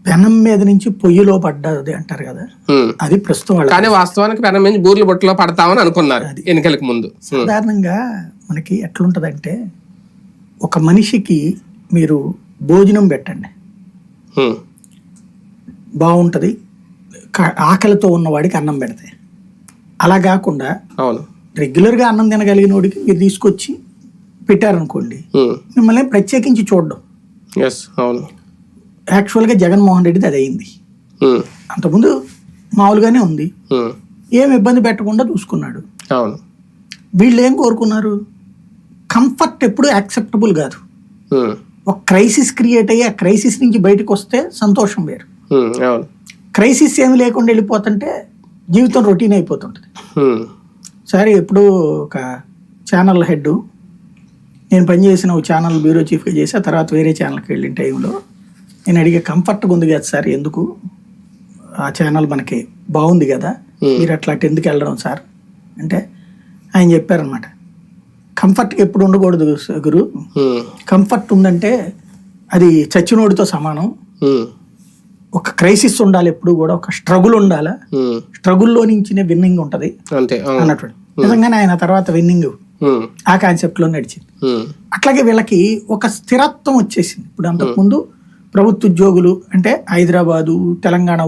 పెనం మీద నుంచి పొయ్యిలో పడ్డది అంటారు కదా, అది ప్రస్తుతం వాళ్ళు. కానీ వాస్తవానికి పెనం మీద బూర్లు బొట్టులో పడతామని అనుకున్నారు ఎన్నికలకు ముందు. సాధారణంగా మనకి ఎట్లుంటదంటే, ఒక మనిషికి మీరు భోజనం పెట్టండి, బాగుంటది, ఆకలితో ఉన్నవాడికి అన్నం పెడితే. అలా కాకుండా రెగ్యులర్గా అన్నం తినగలిగిన వాడికి మీరు తీసుకొచ్చి పెట్టారనుకోండి, మిమ్మల్ని ప్రత్యేకించి చూడడం. యాక్చువల్గా జగన్మోహన్ రెడ్డిది అది అయింది. అంతకుముందు మామూలుగానే ఉంది, ఏం ఇబ్బంది పెట్టకుండా చూసుకున్నాడు. వీళ్ళు ఏం కోరుకున్నారు, కంఫర్ట్ ఎప్పుడు యాక్సెప్టబుల్ కాదు. ఒక క్రైసిస్ క్రియేట్ అయ్యి ఆ క్రైసిస్ నుంచి బయటకు వస్తే సంతోషం వేరు. క్రైసిస్ ఏమి లేకుండా వెళ్ళిపోతుంటే జీవితం రొటీన్ అయిపోతుంటుంది. సరే, ఎప్పుడు ఒక ఛానల్ హెడ్, నేను పనిచేసిన ఒక ఛానల్ బ్యూరో చీఫ్గా చేసి ఆ తర్వాత వేరే ఛానల్కి వెళ్ళిన టైంలో నేను అడిగే, కంఫర్ట్గా ఉంది కదా సార్, ఎందుకు ఆ ఛానల్ మనకి బాగుంది కదా, మీరు అట్లా ఎందుకు వెళ్ళడం సార్ అంటే ఆయన చెప్పారనమాట, కంఫర్ట్గా ఎప్పుడు ఉండకూడదు గురు, కంఫర్ట్ ఉందంటే అది చచ్చినోడితో సమానం. ఒక క్రైసిస్ ఉండాలి, ఎప్పుడు కూడా ఒక స్ట్రగుల్ ఉండాలా, స్ట్రగుల్లో నుంచి విన్నింగ్ ఉంటది అన్నట్టు. నిజంగానే ఆయన తర్వాత విన్నింగ్ ఆ కాన్సెప్ట్ లో నడిచింది. అట్లాగే వీళ్ళకి ఒక స్థిరత్వం వచ్చేసింది. ఇప్పుడు అంతకుముందు ప్రభుత్వ ఉద్యోగులు అంటే హైదరాబాదు, తెలంగాణ